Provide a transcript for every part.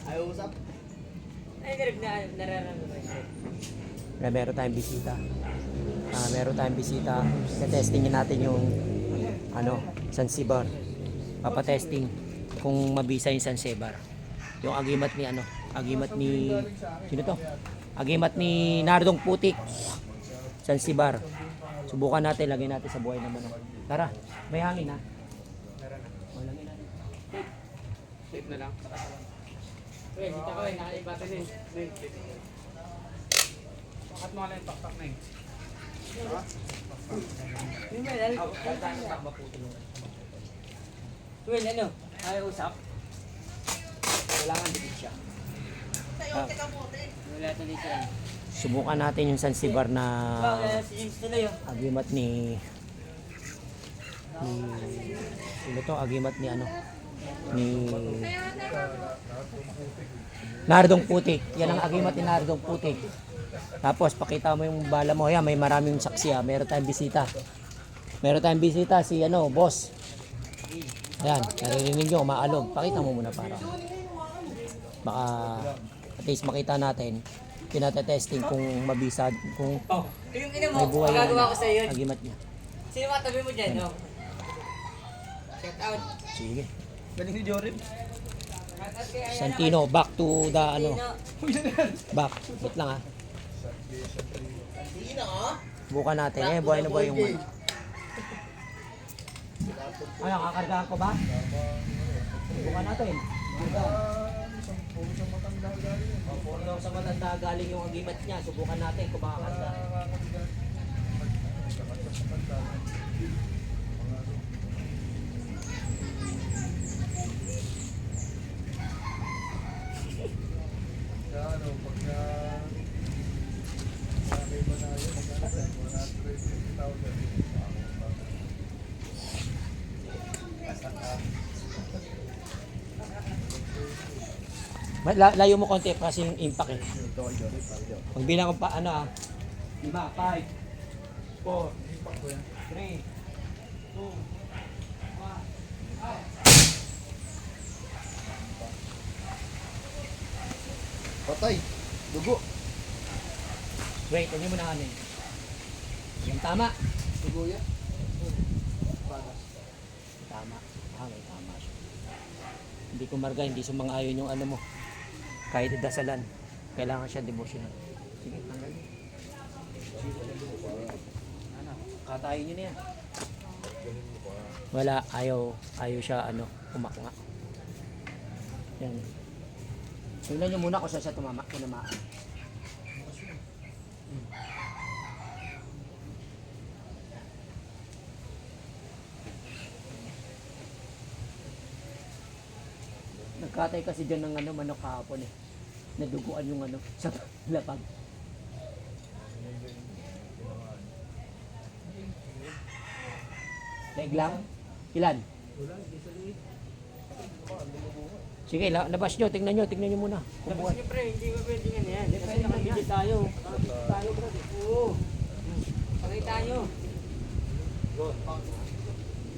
Ayaw usap. Ay, nararamdaman siya. Meron tayong bisita. Meron tayong bisita. Testingin natin yung Zanzibar. Papatesting kung mabisa yung Zanzibar. Yung agimat ni sino to? Agimat ni Nardong Putik. Zanzibar. Subukan natin, lagyan natin sa buhay naman. Tara, may hangin ha. Lagyan natin. Tape na lang. Uy, dito ko eh, nakalibatan eh. Bakit mo lang yung pakpak na yun? Yung may lalo. Uy, ano? Ayaw usap? Kailangan dikit siya. Wala ito dito yan. Subukan natin yung Zanzibar na Wala si James tuloy oh. agimat ni agimat ni Nardong Putik. Yan ang agimat ni Nardong Putik. Tapos pakita mo yung bala mo. Yan, may maraming saksi ha. Meron tayong bisita. Si boss. Ayan, naririnig nyo, umaalog. Pakita mo muna para baka at least makita natin. Pinata-testing kung mabisa, kung Yung ina mo, may buhay magagawa ko sa iyo. agimat niya. Sino matabi mo dyan, no? Shout out. Sige. Galing ni Jorim. Shout out kay Santino, back to the Sino? back. Wait lang ha. Sino, oh? Bukan natin. Buhay na buhay yung man. Ano, kakargahan ko ba? Bukan natin. Puro daw sa matanda galing yung agimat niya. Subukan natin kung makakarga. Layo mo konti kasi yung impact eh. Magbilang ko pa 5, 4, 3, 2, 1. Patay. Dugo. Wait, hindi mo na ano eh. Yung tama. Dugo yan. Tama. May tama siya. Hindi kumarga, hindi sumang-ayon yung mo. Kahit dasalan, kailangan siya debosyonan. Sige, tanggalin. Katayin nyo na yan. Wala, ayaw siya umakma. Yan. Tingnan nyo muna kung saan siya tinamaan. Nagkatay kasi dyan ng manok kahapon eh. Naduguan yung sa lapag. Daig lang? Ilan? Sige, labas nyo, tingnan nyo muna. Tapos nyo pre, hindi ba pwede nga yan? Kasi pwede nga nakabidyo yan. tayo. Tayo bro. Oo. Pakita nyo.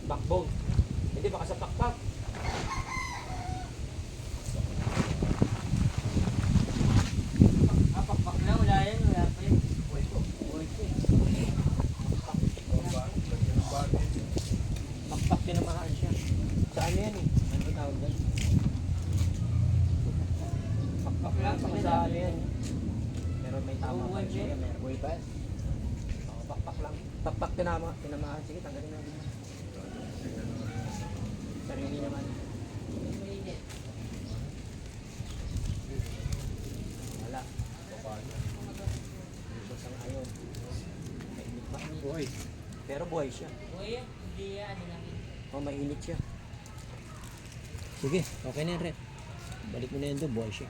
Backbone. Hindi baka sa pakpak. Pakpak na, wala yan. Wala pa yan. Pakpak tinamahan siya. Saan yan eh? Ano tawag doon? Pakpak lang, sa yan. Pero may tama pa siya. May buhay pa. Pakpak lang. Pakpak tinamahan. Sige, tanggalin natin. Sarili naman. Wala. Ayun. Buhay. Pero buhay siya. Uy, hindi yan. Mainit siya. Sige, okay na yan, Red. Balik mo na yan doon, buhay siya.